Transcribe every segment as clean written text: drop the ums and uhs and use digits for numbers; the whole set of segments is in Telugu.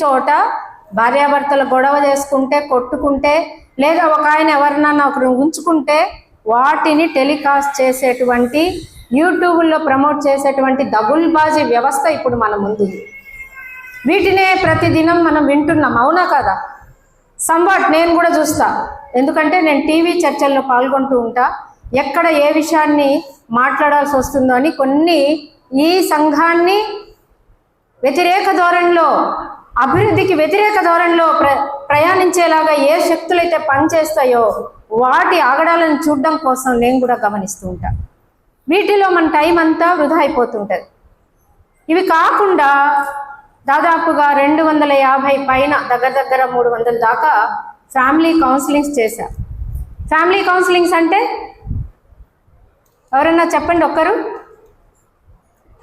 చోట భార్యాభర్తలు గొడవ చేసుకుంటే, కొట్టుకుంటే, లేదా ఒక ఆయన ఎవరినన్నా ఒకరు ఉంచుకుంటే వాటిని టెలికాస్ట్ చేసేటువంటి, యూట్యూబ్లో ప్రమోట్ చేసేటువంటి దగుల్బాజీ వ్యవస్థ ఇప్పుడు మన ముందు. వీటినే ప్రతిదినం మనం వింటున్నాం, అవునా కదా? సంవాట్ నేను కూడా చూస్తా, ఎందుకంటే నేను టీవీ చర్చల్లో పాల్గొంటూ ఉంటా. ఎక్కడ ఏ విషయాన్ని మాట్లాడాల్సి వస్తుందో అని కొన్ని ఈ సంఘాన్ని వ్యతిరేక ధోరణిలో, అభివృద్ధికి వ్యతిరేక ధోరణిలో ప్రయాణించేలాగా ఏ శక్తులైతే పనిచేస్తాయో వాటి ఆగడాలను చూడడం కోసం నేను కూడా గమనిస్తూ ఉంటా. వీటిలో మన టైం అంతా వృధా అయిపోతుంటుంది. ఇవి కాకుండా దాదాపుగా 250 పైన, దగ్గర 300 దాకా ఫ్యామిలీ కౌన్సిలింగ్స్ చేశారు. ఫ్యామిలీ కౌన్సిలింగ్స్ అంటే ఎవరన్నా చెప్పండి ఒక్కరు.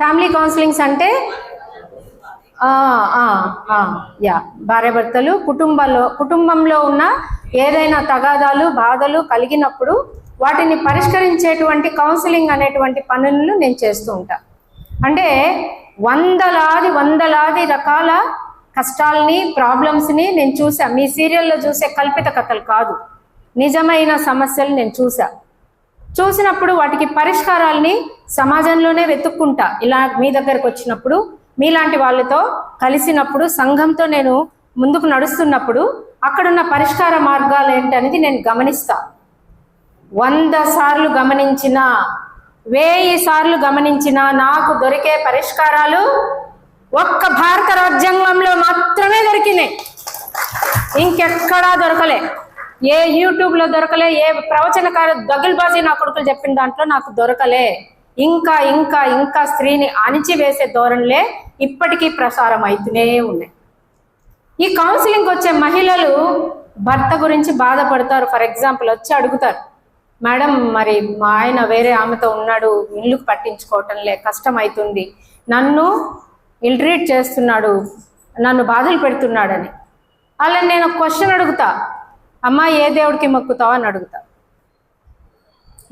ఫ్యామిలీ కౌన్సిలింగ్స్ అంటే భార్యాభర్తలు కుటుంబంలో ఉన్న ఏదైనా తగాదాలు, బాధలు కలిగినప్పుడు వాటిని పరిష్కరించేటువంటి కౌన్సిలింగ్ అనేటువంటి పనులను నేను చేస్తూ ఉంటా. అంటే వందలాది రకాల కష్టాలని, ప్రాబ్లమ్స్ని నేను చూసా. మీ సీరియల్లో చూసే కల్పిత కథలు కాదు, నిజమైన సమస్యలు నేను చూసినప్పుడు వాటికి పరిష్కారాలని సమాజంలోనే వెతుక్కుంటా. ఇలా మీ దగ్గరకు వచ్చినప్పుడు, మీలాంటి వాళ్ళతో కలిసినప్పుడు, సంఘంతో నేను ముందుకు నడుస్తున్నప్పుడు అక్కడున్న పరిష్కార మార్గాలు ఏంటనేది నేను గమనిస్తా. 100 సార్లు గమనించినా, 1000 సార్లు గమనించినా నాకు దొరికే పరిష్కారాలు ఒక్క భారత రాజ్యాంగంలో మాత్రమే దొరికినాయి. ఇంకెక్కడా దొరకలే. ఏ యూట్యూబ్లో దొరకలే, ఏ ప్రవచనకారు దగుల్బాజీ నా కొడుకులు చెప్పిన దాంట్లో నాకు దొరకలే. ఇంకా ఇంకా ఇంకా స్త్రీని అణిచివేసే ధోరణిలే ఇప్పటికీ ప్రసారం అవుతూనే ఉన్నాయి. ఈ కౌన్సిలింగ్కి వచ్చే మహిళలు భర్త గురించి బాధపడతారు. ఫర్ ఎగ్జాంపుల్ వచ్చి అడుగుతారు, మేడం మరి మా ఆయన వేరే ఆమెతో ఉన్నాడు, ఇల్లుకు పట్టించుకోవటంలే, కష్టం అవుతుంది, నన్ను ఇల్ట్రీట్ చేస్తున్నాడు, నన్ను బాధలు పెడుతున్నాడని. అలా నేను ఒక క్వశ్చన్ అడుగుతా, అమ్మా ఏ దేవుడికి మొక్కుతావు అని అడుగుతా.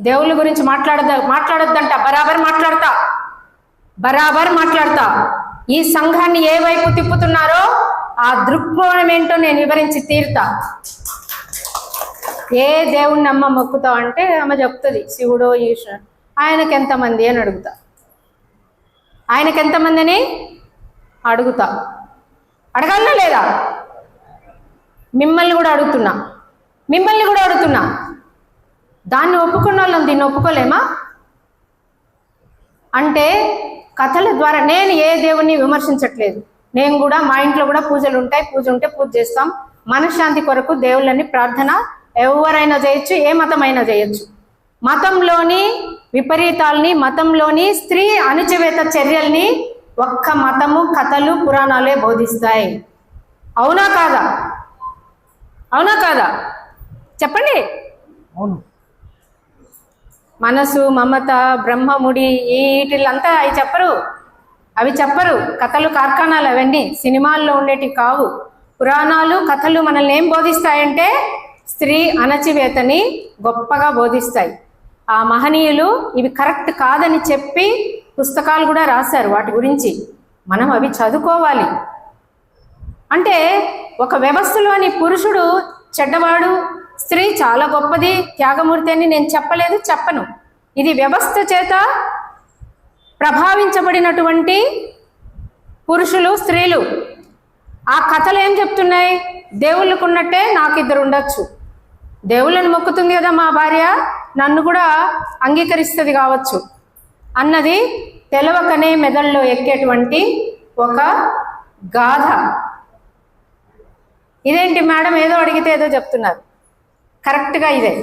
దేవుళ్ళ గురించి మాట్లాడొద్దంట, బరాబర్ మాట్లాడతా. ఈ సంఘాన్ని ఏ వైపు తిప్పుతున్నారో ఆ దృక్కోణం ఏంటో నేను వివరించి తీరుతా. ఏ దేవుణ్ణి అమ్మ మొక్కుతావు అంటే ఆమె చెప్తుంది శివుడో ఈశ్వరుడు. ఆయనకి ఎంతమంది అని అడుగుతా. ఆయనకి ఎంతమంది అని అడుగుతా. అడగాలనా లేదా? మిమ్మల్ని కూడా అడుగుతున్నా. దాన్ని ఒప్పుకున్న వాళ్ళం దీన్ని ఒప్పుకోలేమా? అంటే కథల ద్వారా నేను ఏ దేవుణ్ణి విమర్శించట్లేదు. నేను కూడా మా ఇంట్లో కూడా పూజలు ఉంటాయి, పూజ ఉంటే పూజ చేస్తాం. మనశ్శాంతి కొరకు దేవుళ్ళని ప్రార్థన ఎవరైనా చేయొచ్చు, ఏ మతమైనా చేయొచ్చు. మతంలోని విపరీతాలని, మతంలోని స్త్రీ అణచివేత చర్యల్ని ఒక్క మతము, కథలు, పురాణాలే బోధిస్తాయి. అవునా కాదా చెప్పండి. అవును. మనసు, మమత, బ్రహ్మముడి వీటిల్లంతా అవి చెప్పరు. కథలు, కార్ఖానాలు అవన్నీ సినిమాల్లో ఉండేటివి కావు. పురాణాలు, కథలు మనల్ని ఏం బోధిస్తాయంటే స్త్రీ అణచివేతని గొప్పగా బోధిస్తాయి. ఆ మహనీయులు ఇవి కరెక్ట్ కాదని చెప్పి పుస్తకాలు కూడా రాశారు వాటి గురించి. మనం అవి చదువుకోవాలి. అంటే ఒక వ్యవస్థలోని పురుషుడు చెడ్డవాడు, స్త్రీ చాలా గొప్పది, త్యాగమూర్తి అని నేను చెప్పను. ఇది వ్యవస్థ చేత ప్రభావించబడినటువంటి పురుషులు, స్త్రీలు. ఆ కథలు ఏం చెప్తున్నాయి? దేవుళ్ళకు ఉన్నట్టే నాకు 2 ఉండొచ్చు, దేవుళ్ళని మొక్కుతుంది కదా మా భార్య, నన్ను కూడా అంగీకరిస్తుంది కావచ్చు అన్నది తెలవకనే మెదడులో ఎక్కేటువంటి ఒక గాథ. ఇదేంటి మేడం ఏదో అడిగితే ఏదో చెప్తున్నారు, కరెక్ట్గా ఇదే.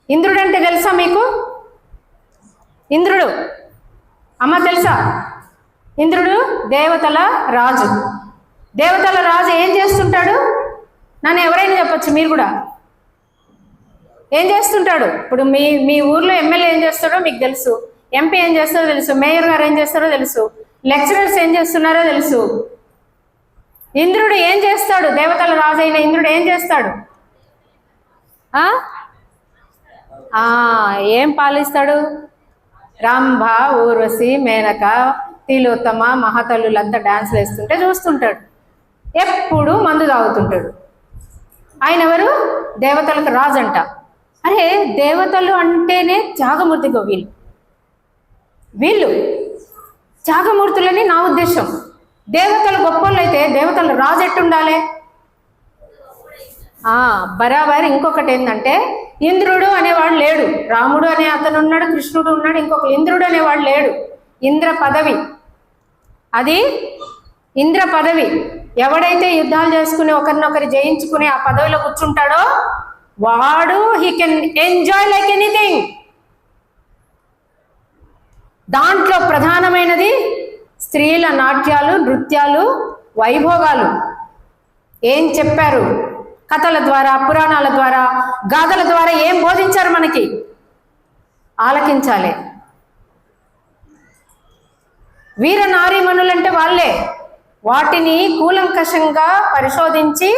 ఇంద్రుడు అంటే తెలుసా మీకు? ఇంద్రుడు అమ్మ తెలుసా? ఇంద్రుడు దేవతల రాజు. దేవతల రాజు ఏం చేస్తుంటాడు? నన్ను ఎవరైనా చెప్పచ్చు, మీరు కూడా. ఏం చేస్తుంటాడు? ఇప్పుడు మీ ఊర్లో ఎమ్మెల్యే ఏం చేస్తాడో మీకు తెలుసు, ఎంపీ ఏం చేస్తారో తెలుసు, మేయర్ గారు ఏం చేస్తారో తెలుసు, లెక్చరర్స్ ఏం చేస్తున్నారో తెలుసు. ఇంద్రుడు ఏం చేస్తాడు? దేవతల రాజు అయిన ఇంద్రుడు ఏం చేస్తాడు? ఏం పాలిస్తాడు? రంభ, ఊర్వశి, మేనక, తిలోత్తమ, మహాతల్లులంతా డాన్స్లు వేస్తుంటే చూస్తుంటాడు. ఎప్పుడు మందు తాగుతుంటాడు. ఆయన ఎవరు? దేవతలకు రాజు అంట. అరే దేవతలు అంటేనే త్యాగమూర్తిగా వీళ్ళు త్యాగమూర్తులని నా ఉద్దేశం. దేవతలు గొప్పలు అయితే దేవతలు రాజు ఎట్టుండాలి? బరాబర్. ఇంకొకటి ఏంటంటే ఇంద్రుడు అనేవాడు లేడు. రాముడు అనే అతను ఉన్నాడు, కృష్ణుడు ఉన్నాడు, ఇంకొక ఇంద్రుడు అనేవాడు లేడు. ఇంద్ర పదవి, అది ఇంద్ర పదవి. ఎవడైతే యుద్ధాలు చేసుకుని ఒకరినొకరు జయించుకుని ఆ పదవిలో కూర్చుంటాడో వాడు he can enjoy like anything. దాంట్లో ప్రధానమైనది స్త్రీల నాట్యాలు, నృత్యాలు, వైభోగాలు. ఏం చెప్పారు? కథల ద్వారా, పురాణాల ద్వారా, గాథల ద్వారా ఏం బోధించారు మనకి? ఆలకించాలి. వీర నారీమణులంటే వాళ్ళే. వాటిని కూలంకషంగా పరిశోధించి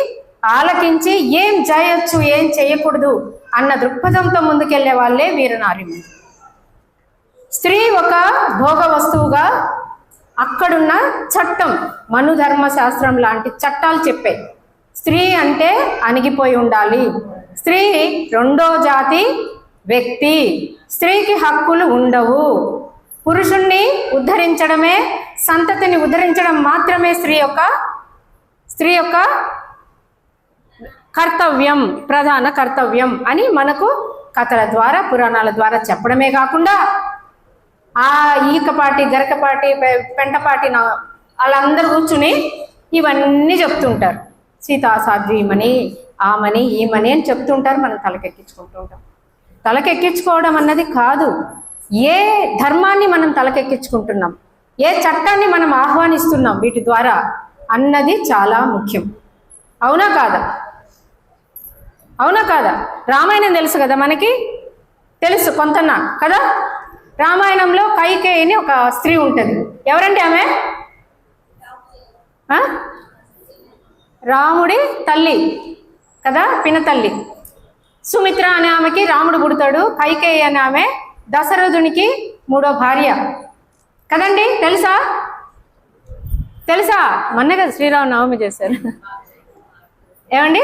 ఆలకించి ఏం చేయొచ్చు, ఏం చేయకూడదు అన్న దృక్పథంతో ముందుకెళ్లే వాళ్ళే వీర నారీమణులు. స్త్రీ ఒక భోగ వస్తువుగా అక్కడున్న చట్టం, మనుధర్మ శాస్త్రం లాంటి చట్టాలు చెప్పాయి. స్త్రీ అంటే అణిగిపోయి ఉండాలి, స్త్రీ రెండో జాతి వ్యక్తి, స్త్రీకి హక్కులు ఉండవు, పురుషుణ్ణి ఉద్ధరించడమే, సంతతిని ఉద్ధరించడం మాత్రమే స్త్రీ యొక్క కర్తవ్యం, ప్రధాన కర్తవ్యం అని మనకు కథల ద్వారా, పురాణాల ద్వారా చెప్పడమే కాకుండా ఆ ఈకపాటి, గరకపాటి, పెంటపాటి వాళ్ళందరూ కూర్చుని ఇవన్నీ చెప్తుంటారు. సీతా సాధ్వీమని, ఆమని, ఈమని అని చెప్తుంటారు. మనం తలకెక్కించుకుంటూ ఉంటాం. తలకెక్కించుకోవడం అన్నది కాదు, ఏ ధర్మాన్ని మనం తలకెక్కించుకుంటున్నాం, ఏ చట్టాన్ని మనం ఆహ్వానిస్తున్నాం వీటి ద్వారా అన్నది చాలా ముఖ్యం. అవునా కాదా? అవునా కాదా? రామాయణం తెలుసు కదా మనకి, తెలుసు కొంతన్నా కదా. రామాయణంలో కైకేయిని ఒక స్త్రీ ఉంటుంది. ఎవరండి ఆమె? రాముడి తల్లి కదా, పినతల్లి. సుమిత్ర అనే ఆమెకి రాముడు పుడతాడు. కైకేయి అనే ఆమె దశరథునికి మూడో భార్య కదండి. తెలుసా? మొన్నే కదా శ్రీరామనవమి చేశారు. ఏమండి?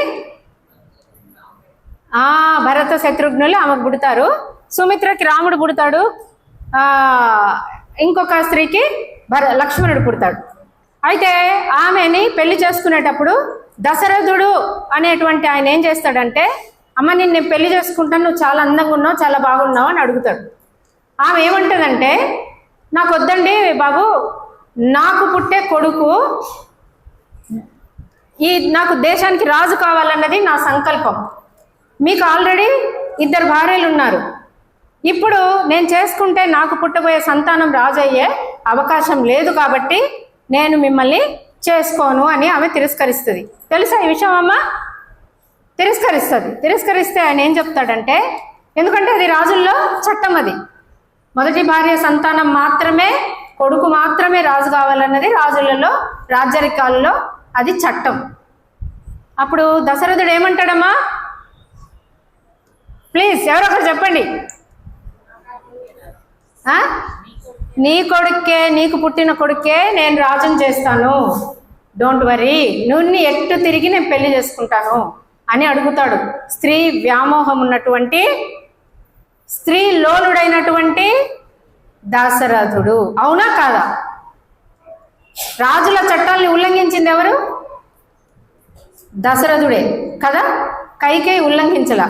భరత శత్రుఘ్నులు ఆమెకు పుడతారు. సుమిత్రకి రాముడు పుడతాడు. ఇంకొక స్త్రీకి లక్ష్మణుడు పుడతాడు. అయితే ఆమెని పెళ్లి చేసుకునేటప్పుడు దశరథుడు అనేటువంటి ఆయన ఏం చేస్తాడంటే, అమ్మ నిన్ను నేను పెళ్లి చేసుకుంటాను, నువ్వు చాలా అందంగా ఉన్నావు, చాలా బాగున్నావు అని అడుగుతాడు. ఆమె ఏమంటుందంటే, నాకు వద్దండి బాబు, నాకు పుట్టే కొడుకు నాకు దేశానికి రాజు కావాలన్నది నా సంకల్పం. మీకు ఆల్రెడీ 2 భార్యలు ఉన్నారు. ఇప్పుడు నేను చేసుకుంటే నాకు పుట్టబోయే సంతానం రాజు అయ్యే అవకాశం లేదు, కాబట్టి నేను మిమ్మల్ని చేసుకోను అని ఆమె తిరస్కరిస్తుంది. తెలుసా ఈ విషయం? అమ్మ తిరస్కరిస్తే ఆయన ఏం చెప్తాడంటే, ఎందుకంటే అది రాజుల్లో చట్టం, అది మొదటి భార్య సంతానం మాత్రమే, కొడుకు మాత్రమే రాజు కావాలన్నది రాజులలో, రాజ్యరికాలలో అది చట్టం. అప్పుడు దశరథుడు ఏమంటాడమ్మా? ప్లీజ్ ఎవరొకరు చెప్పండి. నీ కొడుకే, నీకు పుట్టిన కొడుకే నేను రాజుని చేస్తాను, డోంట్ వరీ, నువ్వు ఎట్టు తిరిగి నేను పెళ్లి చేసుకుంటాను అని అడుగుతాడు. స్త్రీ వ్యామోహం ఉన్నటువంటి, స్త్రీ లోలుడైనటువంటి దశరథుడు. అవునా కాదా? రాజుల చట్టాలని ఉల్లంఘించింది ఎవరు? దశరథుడే కదా. కైకేయి ఉల్లంఘించలా.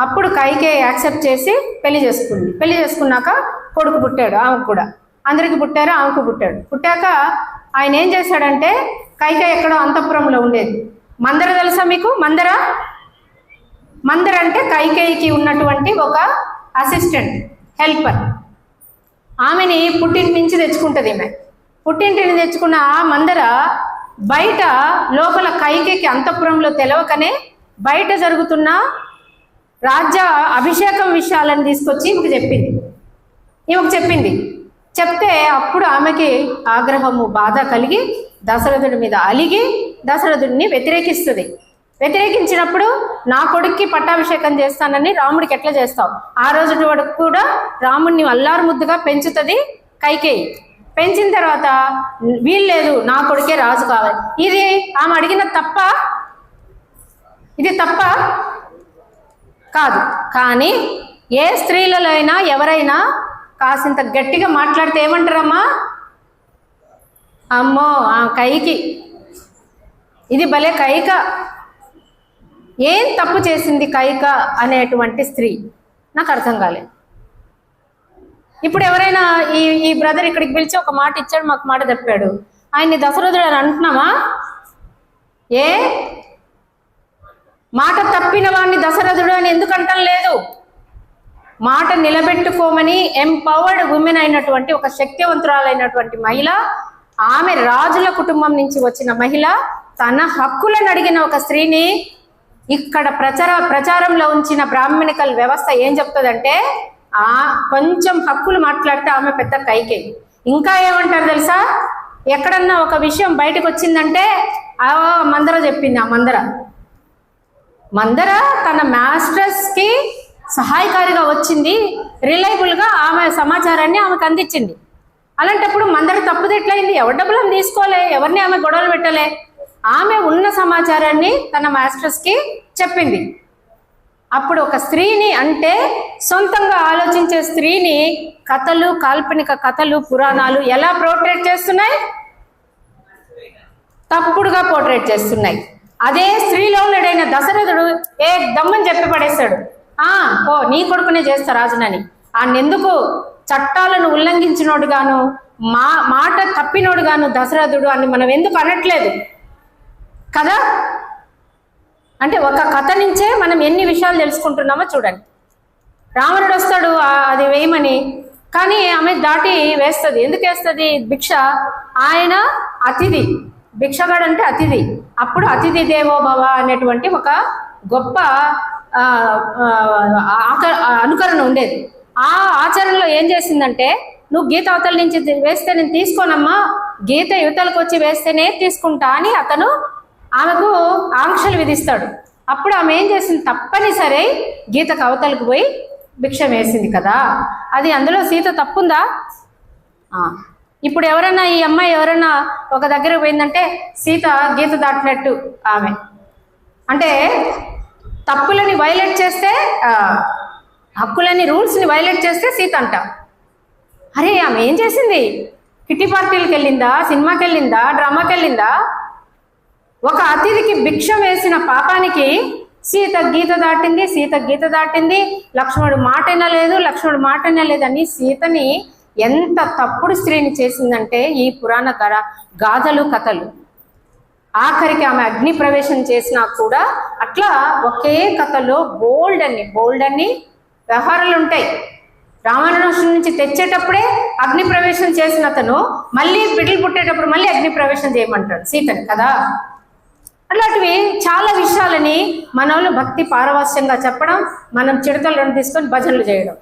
అప్పుడు కైకేయి యాక్సెప్ట్ చేసి పెళ్లి చేసుకుంది. పెళ్లి చేసుకున్నాక కొడుకు పుట్టాడు, ఆమెకు కూడా. అందరికి పుట్టారు, ఆమెకు పుట్టాడు. పుట్టాక ఆయన ఏం చేశాడంటే, కైకేయి ఎక్కడో అంతఃపురంలో ఉండేది. మందర తెలుసా మీకు? మందర అంటే కైకేయికి ఉన్నటువంటి ఒక అసిస్టెంట్, హెల్పర్. ఆమెని పుట్టింటి నుంచి తెచ్చుకుంటుంది. ఈమె పుట్టింటిని తెచ్చుకున్న ఆ మందర బయట, లోపల కైకేయికి అంతఃపురంలో తెలవకనే బయట జరుగుతున్న రాజ్య అభిషేకం విషయాలను తీసుకొచ్చి ఈమెకు చెప్పింది. చెప్తే అప్పుడు ఆమెకి ఆగ్రహము, బాధ కలిగి దశరథుడి మీద అలిగి దశరథుడిని వ్యతిరేకిస్తుంది. వ్యతిరేకించినప్పుడు నా కొడుక్కి పట్టాభిషేకం చేస్తానని రాముడికి ఎట్లా చేస్తావు? ఆ రోజు వరకు కూడా రాముడిని అల్లారు ముద్దుగా పెంచుతుంది కైకేయి. పెంచిన తర్వాత వీల్లేదు నా కొడుకే రాజు కావాలి. ఇది ఆమె అడిగిన తప్ప? ఇది తప్ప కాదు. కానీ ఏ స్త్రీలలో అయినా ఎవరైనా కాసింత గట్టిగా మాట్లాడితే ఏమంటారమ్మా? అమ్మో ఆ కైకి, ఇది భలే కైక, ఏం తప్పు చేసింది కైక అనేటువంటి స్త్రీ? నాకు అర్థం కాలేదు. ఇప్పుడు ఎవరైనా ఈ బ్రదర్ ఇక్కడికి పిలిచి ఒక మాట ఇచ్చాడు, మాకు మాట తప్పాడు, ఆయన్ని దశరథుడు అని అంటున్నామా? ఏ మాట తప్పిన వాడిని దశరథుడు అని ఎందుకు అంటం లేదు? మాట నిలబెట్టుకోమని ఎంపవర్డ్ ఉమెన్ అయినటువంటి ఒక శక్తివంతురాలైనటువంటి మహిళ, ఆమె రాజుల కుటుంబం నుంచి వచ్చిన మహిళ, తన హక్కులను అడిగిన ఒక స్త్రీని ఇక్కడ ప్రచారంలో ఉంచిన బ్రాహ్మణికల్ వ్యవస్థ ఏం చెప్తుందంటే, కొంచెం హక్కులు మాట్లాడితే ఆమె పెద్ద కైకే. ఇంకా ఏమంటారు తెలుసా? ఎక్కడన్నా ఒక విషయం బయటకు వచ్చిందంటే మందర చెప్పింది. ఆ మందర తన మాస్టర్స్కి సహాయకారిగా వచ్చింది, రిలయబుల్గా ఆమె సమాచారాన్ని ఆమెకు అందించింది. అలాంటప్పుడు మందర తప్పుది ఎట్లయింది? ఎవరి డబ్బులను తీసుకోలే, ఎవరిని ఆమె గొడవలు పెట్టలే, ఆమె ఉన్న సమాచారాన్ని తన మాస్టర్స్కి చెప్పింది. అప్పుడు ఒక స్త్రీని, అంటే సొంతంగా ఆలోచించే స్త్రీని కథలు, కాల్పనిక కథలు, పురాణాలు ఎలా పోర్ట్రేట్ చేస్తున్నాయి? తప్పుడుగా పోర్ట్రేట్ చేస్తున్నాయి. అదే స్త్రీలోనుడైన దశరథుడు ఏ దమ్మని చెప్పి పడేశాడు, ఓ నీ కొడుకునే చేస్తా రాజునని. ఆయనెందుకు చట్టాలను ఉల్లంఘించినోడుగాను, మాట తప్పినోడుగాను దశరథుడు అని మనం ఎందుకు అనట్లేదు కదా? అంటే ఒక కథ నుంచే మనం ఎన్ని విషయాలు తెలుసుకుంటున్నామో చూడండి. రావణుడు వస్తాడు అది వేయమని, కానీ ఆమె దాటి వేస్తుంది. ఎందుకు వేస్తుంది? భిక్ష. ఆయన అతిథి, భిక్షగాడు అంటే అతిథి. అప్పుడు అతిథి దేవో భవ అనేటువంటి ఒక గొప్ప అనుకరణ ఉండేది. ఆ ఆచరణలో ఏం చేసిందంటే, నువ్వు గీత అవతల నుంచి వేస్తే నేను తీసుకోనమ్మా, గీత యువతలకు వచ్చి వేస్తేనే తీసుకుంటా అని అతను ఆమెకు ఆంక్షలు విధిస్తాడు. అప్పుడు ఆమె ఏం చేసింది? తప్పనిసరి గీతకు అవతలకు పోయి భిక్ష వేసింది కదా. అది అందులో సీత తప్పుందా? ఇప్పుడు ఎవరన్నా ఈ అమ్మాయి ఎవరన్నా ఒక దగ్గర పోయిందంటే సీత గీత దాటినట్టు. ఆమె అంటే తప్పులని వైలేట్ చేస్తే, హక్కులని రూల్స్ని వైలేట్ చేస్తే సీత అంట. అరే ఆమె ఏం చేసింది? కిట్టి పార్టీలకు వెళ్ళిందా, సినిమాకి వెళ్ళిందా, డ్రామాకి వెళ్ళిందా? ఒక అతిథికి భిక్ష వేసిన పాపానికి సీత గీత దాటింది, సీత గీత దాటింది, లక్ష్మణుడు మాట వినలేదు అని సీతని ఎంత తప్పుడు స్త్రీని చేసిందంటే ఈ పురాణ గాథలు, కథలు. ఆఖరికి ఆమె అగ్ని ప్రవేశం చేసినా కూడా అట్లా ఒకే కథలో బోల్డ్ అన్ని వ్యవహారాలు ఉంటాయి. రావణాసురుడి నుంచి తెచ్చేటప్పుడే అగ్ని ప్రవేశం చేసిన అతను మళ్ళీ బిడ్డలు పుట్టేటప్పుడు మళ్ళీ అగ్ని ప్రవేశం చేయమంటాడు సీతని కదా. అలాంటివి చాలా విషయాలని మన వాళ్ళు భక్తి పారవస్యంగా చెప్పడం, మనం చిడతలను తీసుకొని భజనలు చేయడం.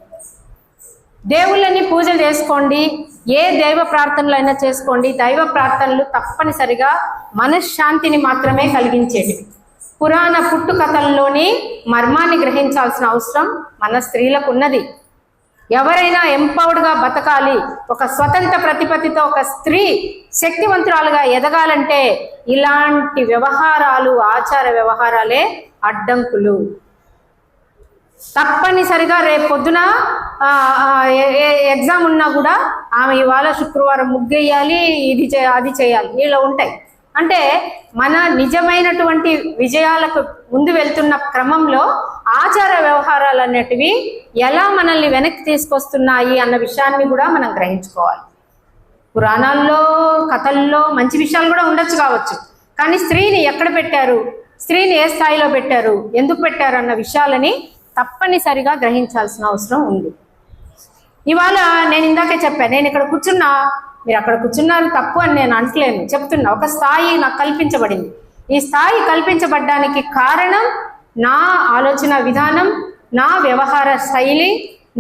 దేవుళ్ళని పూజలు చేసుకోండి, ఏ దైవ ప్రార్థనలు అయినా చేసుకోండి. దైవ ప్రార్థనలు తప్పనిసరిగా మనశ్శాంతిని మాత్రమే కలిగించేటివి. పురాణ పుట్టుకథల్లోని మర్మాన్ని గ్రహించాల్సిన అవసరం మన స్త్రీలకు ఉన్నది. ఎవరైనా ఎంపవర్డ్గా బతకాలి, ఒక స్వతంత్ర ప్రతిపత్తితో ఒక స్త్రీ శక్తివంతురాలుగా ఎదగాలంటే ఇలాంటి వ్యవహారాలు, ఆచార వ్యవహారాలే అడ్డంకులు. తప్పనిసరిగా రేపు పొద్దున ఎగ్జామ్ ఉన్నా కూడా ఆమె ఇవాళ శుక్రవారం ముగ్గేయాలి, అది చేయాలి, ఇలా ఉంటాయి. అంటే మన నిజమైనటువంటి విజయాలకు ముందు వెళ్తున్న క్రమంలో ఆచార వ్యవహారాలు అనేటివి ఎలా మనల్ని వెనక్కి తీసుకొస్తున్నాయి అన్న విషయాన్ని కూడా మనం గ్రహించుకోవాలి. పురాణాల్లో, కథల్లో మంచి విషయాలు కూడా ఉండొచ్చు కావచ్చు, కానీ స్త్రీని ఎక్కడ పెట్టారు, స్త్రీని ఏ స్థాయిలో పెట్టారు, ఎందుకు పెట్టారు అన్న విషయాలని తప్పనిసరిగా గ్రహించాల్సిన అవసరం ఉంది. ఇవాళ నేను ఇందాకే చెప్పాను, నేను ఇక్కడ కూర్చున్నా, మీరు అక్కడ కూర్చున్నారు తప్పు అని నేను అంటలేను, చెప్తున్నా. ఒక స్థాయి నాకు కల్పించబడింది. ఈ స్థాయి కల్పించబడ్డానికి కారణం నా ఆలోచన విధానం, నా వ్యవహార శైలి,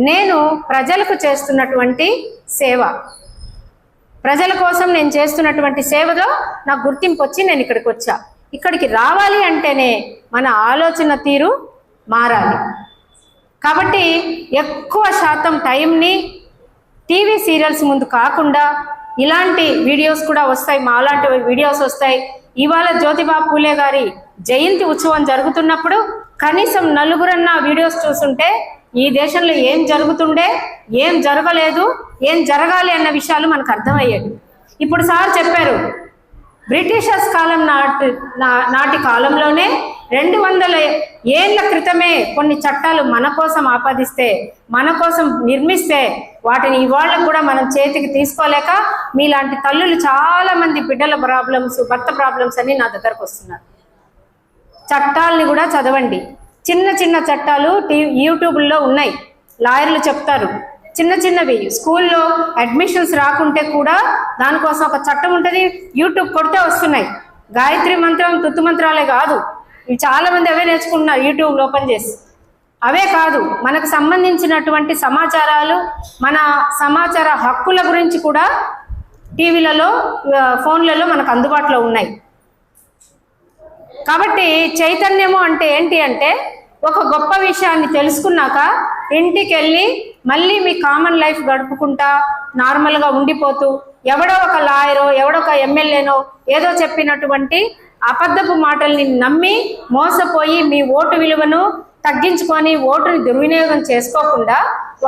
నేను ప్రజలకు చేస్తున్నటువంటి సేవ, ప్రజల కోసం నేను చేస్తున్నటువంటి సేవలో నాకు గుర్తింపు వచ్చి నేను ఇక్కడికి వచ్చా. ఇక్కడికి రావాలి అంటేనే మన ఆలోచన తీరు మారాలి. కాబట్టి ఎక్కువ శాతం టైంని టీవీ సీరియల్స్ ముందు కాకుండా ఇలాంటి వీడియోస్ కూడా వస్తాయి, మా అలాంటి వీడియోస్ వస్తాయి. ఇవాళ జ్యోతిబా పూలే గారి జయంతి ఉత్సవం జరుగుతున్నప్పుడు కనీసం నలుగురన్న వీడియోస్ చూస్తుంటే ఈ దేశంలో ఏం జరుగుతుండే, ఏం జరగలేదు, ఏం జరగాలి అన్న విషయాలు మనకు అర్థమయ్యేది. ఇప్పుడు సార్ చెప్పారు, బ్రిటిషర్స్ కాలం నాటి కాలంలోనే 200 ఏళ్ల క్రితమే కొన్ని చట్టాలు మన కోసం ఆపాదిస్తే, మన కోసం నిర్మిస్తే వాటిని ఇవాళ కూడా మనం చేతికి తీసుకోలేక మీలాంటి తల్లులు చాలా మంది బిడ్డల ప్రాబ్లమ్స్, భర్త ప్రాబ్లమ్స్ అని నా దగ్గరకు వస్తున్నారు. చట్టాలని కూడా చదవండి. చిన్న చిన్న చట్టాలు యూట్యూబ్లో ఉన్నాయి, లాయర్లు చెప్తారు. చిన్న చిన్నవి స్కూల్లో అడ్మిషన్స్ రాకుంటే కూడా దానికోసం ఒక చట్టం ఉంటుంది, యూట్యూబ్ కొడితే వస్తున్నాయి. గాయత్రి మంత్రం, తుత్తు మంత్రాలే కాదు, ఇవి చాలా మంది అవే నేర్చుకుంటున్నారు యూట్యూబ్ ఓపెన్ చేసి. అవే కాదు, మనకు సంబంధించినటువంటి సమాచారాలు, మన సమాచార హక్కుల గురించి కూడా టీవీలలో, ఫోన్లలో మనకు అందుబాటులో ఉన్నాయి. కాబట్టి చైతన్యము అంటే ఏంటి అంటే, ఒక గొప్ప విషయాన్ని తెలుసుకున్నాక ఇంటికి వెళ్ళి మళ్ళీ మీ కామన్ లైఫ్ గడుపుకుంటా నార్మల్గా ఉండిపోతూ ఎవడో ఒక లాయరో, ఎవడో ఒక ఎమ్మెల్యేనో ఏదో చెప్పినటువంటి అబద్ధపు మాటల్ని నమ్మి మోసపోయి మీ ఓటు విలువను తగ్గించుకొని ఓటుని దుర్వినియోగం చేసుకోకుండా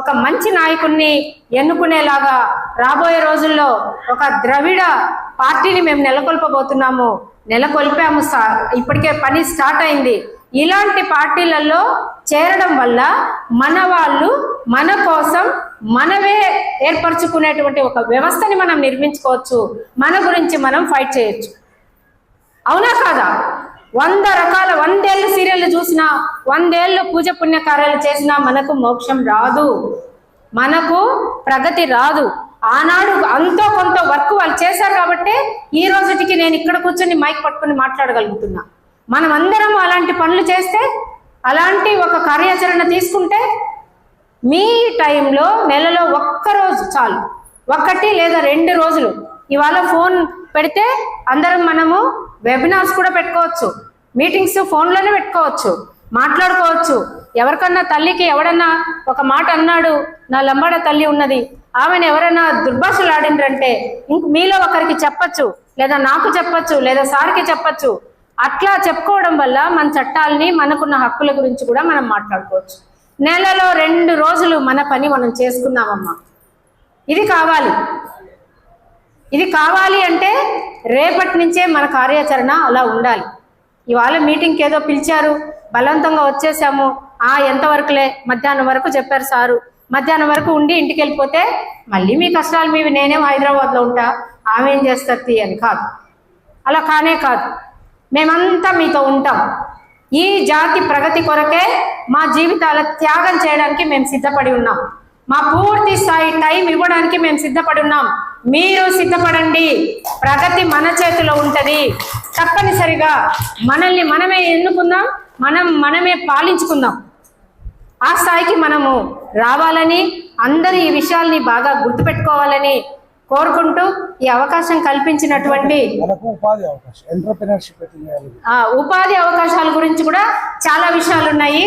ఒక మంచి నాయకుడిని ఎన్నుకునేలాగా రాబోయే రోజుల్లో ఒక ద్రవిడ పార్టీని మేము నెలకొల్పబోతున్నాము, నెలకొల్పాము. ఇప్పటికే పని స్టార్ట్ అయింది. ఇలాంటి పార్టీలలో చేరడం వల్ల మన వాళ్ళు మన కోసం మనమే ఏర్పరచుకునేటువంటి ఒక వ్యవస్థని మనం నిర్మించుకోవచ్చు, మన గురించి మనం ఫైట్ చేయొచ్చు. అవునా కాదా? 100 రకాల 100 ఏళ్ళు సీరియల్ చూసినా, 100 ఏళ్ళు పూజ పుణ్యకార్యాలు చేసినా మనకు మోక్షం రాదు, మనకు ప్రగతి రాదు. ఆనాడు అంతో కొంత వర్క్ వాళ్ళు చేశారు కాబట్టి ఈ రోజుటికి నేను ఇక్కడ కూర్చొని మైక్ పట్టుకుని మాట్లాడగలుగుతున్నా. మనం అందరం అలాంటి పనులు చేస్తే, అలాంటి ఒక కార్యాచరణ తీసుకుంటే మీ టైంలో నెలలో ఒక్కరోజు చాలు, 1 లేదా 2 రోజులు. ఇవాళ ఫోన్ పెడితే అందరం మనము వెబినార్స్ కూడా పెట్టుకోవచ్చు, మీటింగ్స్ ఫోన్లోనే పెట్టుకోవచ్చు, మాట్లాడుకోవచ్చు. ఎవరికన్నా తల్లికి ఎవడన్నా ఒక మాట అన్నాడు, నా లంబాడ తల్లి ఉన్నది, ఆమెను ఎవరైనా దుర్భాషలు ఆడిండ్రంటే ఇంక మీలో ఒకరికి చెప్పచ్చు, లేదా నాకు చెప్పచ్చు, లేదా సార్కి చెప్పచ్చు. అట్లా చెప్పుకోవడం వల్ల మన చట్టాలని, మనకున్న హక్కుల గురించి కూడా మనం మాట్లాడుకోవచ్చు. నెలలో 2 రోజులు మన పని మనం చేసుకుందామమ్మా. ఇది కావాలి. ఇది కావాలి అంటే రేపటి నుంచే మన కార్యాచరణ అలా ఉండాలి. ఇవాళ మీటింగ్కి ఏదో పిలిచారు, బలవంతంగా వచ్చేసాము, ఎంతవరకులే, మధ్యాహ్నం వరకు చెప్పారు సారు, మధ్యాహ్నం వరకు ఉండి ఇంటికి వెళ్ళిపోతే మళ్ళీ మీ కష్టాలు మీవి, నేనేం హైదరాబాద్లో ఉంటా, ఆమె ఏం చేస్తుంది అని కాదు. అలా కానే కాదు, మేమంతా మీతో ఉంటాం. ఈ జాతి ప్రగతి కొరకే మా జీవితాల త్యాగం చేయడానికి మేము సిద్ధపడి ఉన్నాం. మా పూర్తి స్థాయి టైం ఇవ్వడానికి మేము సిద్ధపడి ఉన్నాం. మీరు సిద్ధపడండి. ప్రగతి మన చేతిలో ఉంటుంది. తప్పనిసరిగా మనల్ని మనమే ఎన్నుకుందాం, మనమే పాలించుకుందాం. ఆ స్థాయికి మనము రావాలని, అందరూ ఈ విషయాల్ని బాగా గుర్తుపెట్టుకోవాలని కోరుకుంటూ ఈ అవకాశం కల్పించినటువంటి ఉపాధి అవకాశాల గురించి కూడా చాలా విషయాలు ఉన్నాయి.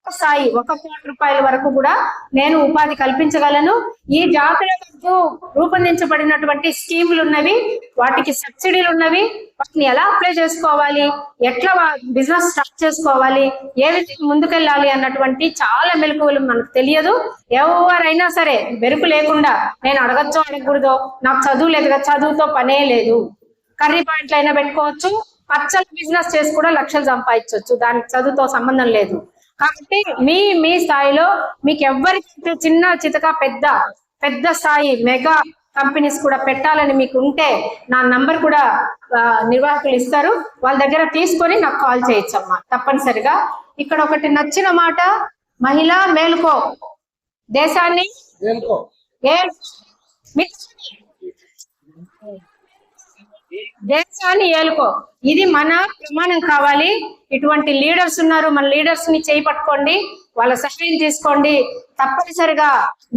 స్థాయి 1 కోటి రూపాయల వరకు కూడా నేను ఉపాధి కల్పించగలను. ఈ జాతులకు రూపొందించబడినటువంటి స్కీములు ఉన్నవి, వాటికి సబ్సిడీలు ఉన్నవి, వాటిని ఎలా అప్లై చేసుకోవాలి, ఎట్లా బిజినెస్ స్టార్ట్ చేసుకోవాలి, ఏ విధంగా ముందుకెళ్ళాలి అన్నటువంటి చాలా మెలకువలు మనకు తెలియదు. ఎవరైనా సరే బెరుకు లేకుండా నేను అడగచ్చో అడగకూడదో, నాకు చదువు లేదు కదా, చదువుతో పనే లేదు, కర్రీ పాయింట్లు అయినా పెట్టుకోవచ్చు, పచ్చల బిజినెస్ చేసి కూడా లక్షలు సంపాదించవచ్చు, దానికి చదువుతో సంబంధం లేదు. కాబట్టి మీ స్థాయిలో మీకు ఎవరికి చిన్న చితక పెద్ద స్థాయి మెగా కంపెనీస్ కూడా పెట్టాలని మీకు ఉంటే నా నంబర్ కూడా నిర్వాహకులు ఇస్తారు, వాళ్ళ దగ్గర తీసుకొని నాకు కాల్ చేయొచ్చమ్మా తప్పనిసరిగా. ఇక్కడ ఒకటి నచ్చిన మాట, మహిళ మేలుకో, దేశాన్ని దేశాన్ని ఏలుకో, ఇది మన ప్రమాణం కావాలి. ఇటువంటి లీడర్స్ ఉన్నారు, మన లీడర్స్ ని చేయి పట్టుకోండి, వాళ్ళ సహాయం తీసుకోండి. తప్పనిసరిగా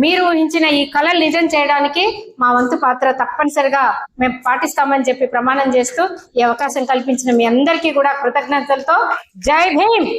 మీరు ఊహించిన ఈ కళలు నిజం చేయడానికి మా వంతు పాత్ర తప్పనిసరిగా మేము పాటిస్తామని చెప్పి ప్రమాణం చేస్తూ ఈ అవకాశం కల్పించిన మీ అందరికీ కూడా కృతజ్ఞతలతో జై భీమ్.